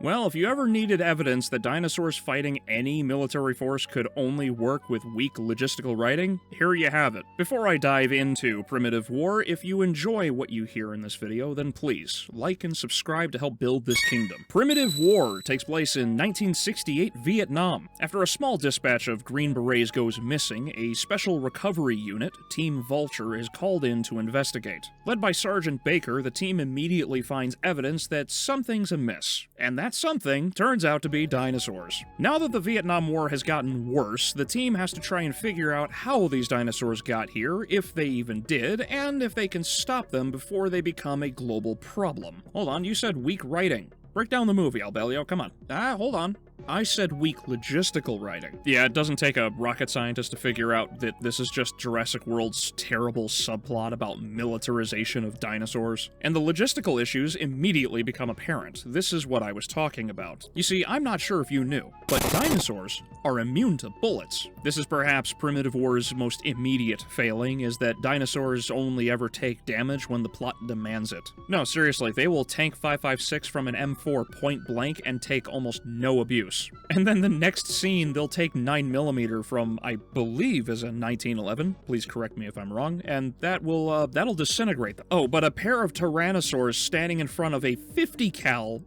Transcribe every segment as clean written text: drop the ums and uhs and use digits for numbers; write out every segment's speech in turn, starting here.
Well, if you ever needed evidence that dinosaurs fighting any military force could only work with weak logistical writing, here you have it. Before I dive into Primitive War, if you enjoy what you hear in this video, then please like and subscribe to help build this kingdom. Primitive War takes place in 1968 Vietnam. After a small dispatch of Green Berets goes missing, a special recovery unit, Team Vulture, is called in to investigate. Led by Sergeant Baker, the team immediately finds evidence that something's amiss, and that something turns out to be dinosaurs. Now that the Vietnam War has gotten worse, the team has to try and figure out how these dinosaurs got here, if they even did, and if they can stop them before they become a global problem. Hold on, you said weak writing. Break down the movie, Albeleo, come on. Hold on. I said weak logistical writing. Yeah, it doesn't take a rocket scientist to figure out that this is just Jurassic World's terrible subplot about militarization of dinosaurs. And the logistical issues immediately become apparent. This is what I was talking about. You see, I'm not sure if you knew, but dinosaurs are immune to bullets. This is perhaps Primitive War's most immediate failing, is that dinosaurs only ever take damage when the plot demands it. No, seriously, they will tank 5.56 from an M4 point blank and take almost no abuse. And then the next scene, they'll take 9mm from, I believe, is a 1911. Please correct me if I'm wrong. And that'll disintegrate them. Oh, but a pair of Tyrannosaurs standing in front of a 50 cal.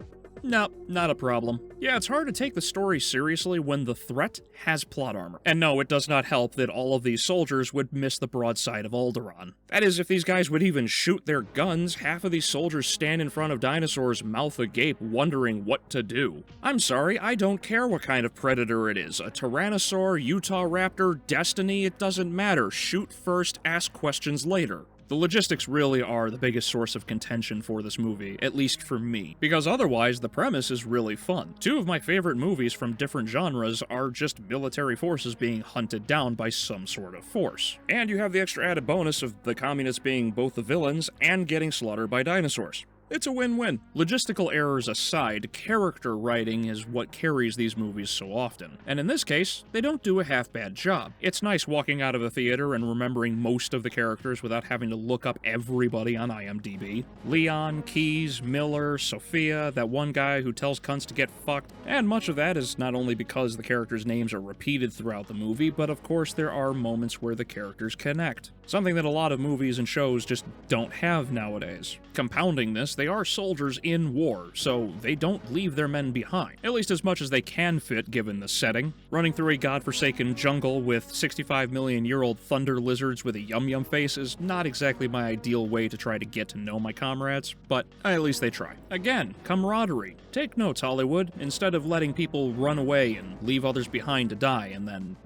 No, not a problem. Yeah, it's hard to take the story seriously when the threat has plot armor. And no, it does not help that all of these soldiers would miss the broadside of Alderaan. That is, if these guys would even shoot their guns, half of these soldiers stand in front of dinosaurs mouth agape wondering what to do. I'm sorry, I don't care what kind of predator it is. A Tyrannosaur, Utah Raptor, Destiny, it doesn't matter. Shoot first, ask questions later. The logistics really are the biggest source of contention for this movie, at least for me, because otherwise the premise is really fun. Two of my favorite movies from different genres are just military forces being hunted down by some sort of force. And you have the extra added bonus of the communists being both the villains and getting slaughtered by dinosaurs. It's a win-win. Logistical errors aside, character writing is what carries these movies so often. And in this case, they don't do a half-bad job. It's nice walking out of a theater and remembering most of the characters without having to look up everybody on IMDb. Leon, Keyes, Miller, Sophia, that one guy who tells cunts to get fucked. And much of that is not only because the characters' names are repeated throughout the movie, but of course there are moments where the characters connect. Something that a lot of movies and shows just don't have nowadays. Compounding this, they are soldiers in war, so they don't leave their men behind, at least as much as they can fit given the setting. Running through a godforsaken jungle with 65-million-year-old thunder lizards with a yum-yum face is not exactly my ideal way to try to get to know my comrades, but at least they try. Again, camaraderie. Take notes, Hollywood. Instead of letting people run away and leave others behind to die and then,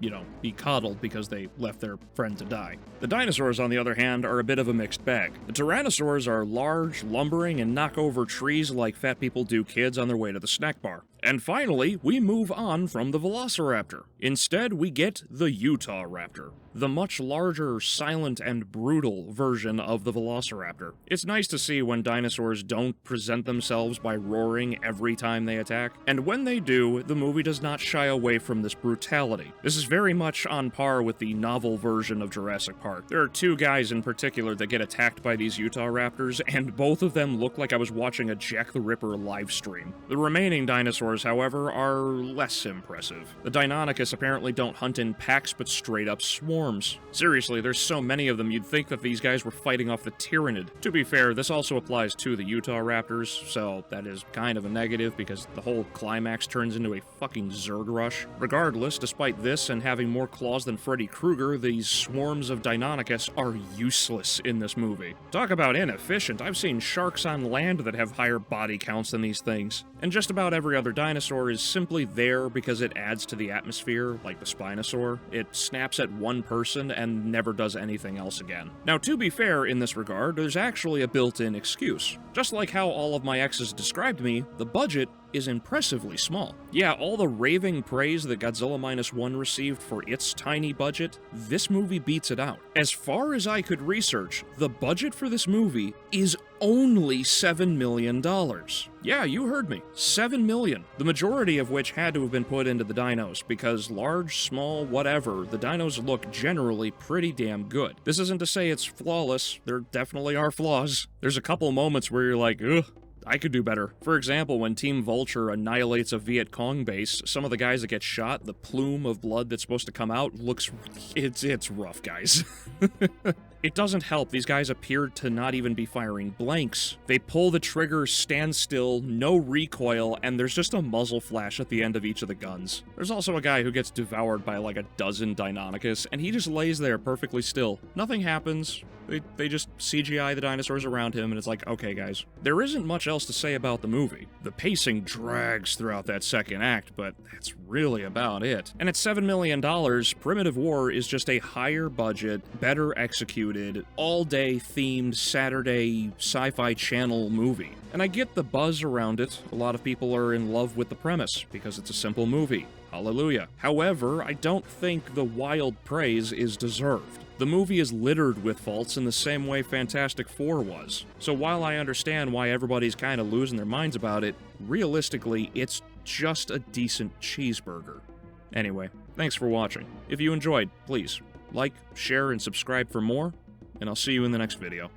be coddled because they left their friend to die. The dinosaurs, on the other hand, are a bit of a mixed bag. The Tyrannosaurs are large, lumbering, and knock over trees like fat people do kids on their way to the snack bar. And finally, we move on from the Velociraptor. Instead, we get the Utah Raptor, the much larger, silent, and brutal version of the Velociraptor. It's nice to see when dinosaurs don't present themselves by roaring every time they attack, and when they do, the movie does not shy away from this brutality. This is very much on par with the novel version of Jurassic Park. There are two guys in particular that get attacked by these Utah Raptors, and both of them look like I was watching a Jack the Ripper live stream. The remaining dinosaurs, however, are less impressive. The Deinonychus apparently don't hunt in packs, but straight up swarms. Seriously, there's so many of them you'd think that these guys were fighting off the Tyrannid. To be fair, this also applies to the Utah Raptors, so that is kind of a negative because the whole climax turns into a fucking Zerg rush. Regardless, despite this and having more claws than Freddy Krueger, these swarms of Deinonychus are useless in this movie. Talk about inefficient. I've seen sharks on land that have higher body counts than these things. And just about every other dinosaur is simply there because it adds to the atmosphere, like the Spinosaur. It snaps at one person and never does anything else again. Now, to be fair in this regard, there's actually a built-in excuse. Just like how all of my exes described me, the budget is impressively small. Yeah, all the raving praise that Godzilla Minus One received for its tiny budget, this movie beats it out. As far as I could research, the budget for this movie is only $7 million. Yeah, you heard me. $7 million. The majority of which had to have been put into the dinos, because large, small, whatever, the dinos look generally pretty damn good. This isn't to say it's flawless. There definitely are flaws. There's a couple moments where you're like, ugh, I could do better. For example, when Team Vulture annihilates a Viet Cong base, some of the guys that get shot, the plume of blood that's supposed to come out looks... It's rough, guys. It doesn't help, these guys appear to not even be firing blanks. They pull the trigger, stand still, no recoil, and there's just a muzzle flash at the end of each of the guns. There's also a guy who gets devoured by like a dozen Deinonychus, and he just lays there perfectly still. Nothing happens. They just CGI the dinosaurs around him, and it's like, okay, guys. There isn't much else to say about the movie. The pacing drags throughout that second act, but that's really about it. And at $7 million, Primitive War is just a higher budget, better executed, all-day themed Saturday Sci-Fi Channel movie. And I get the buzz around it. A lot of people are in love with the premise, because it's a simple movie. Hallelujah. However, I don't think the wild praise is deserved. The movie is littered with faults in the same way Fantastic Four was. So while I understand why everybody's kind of losing their minds about it, realistically, it's just a decent cheeseburger. Anyway, thanks for watching. If you enjoyed, please like, share, and subscribe for more, and I'll see you in the next video.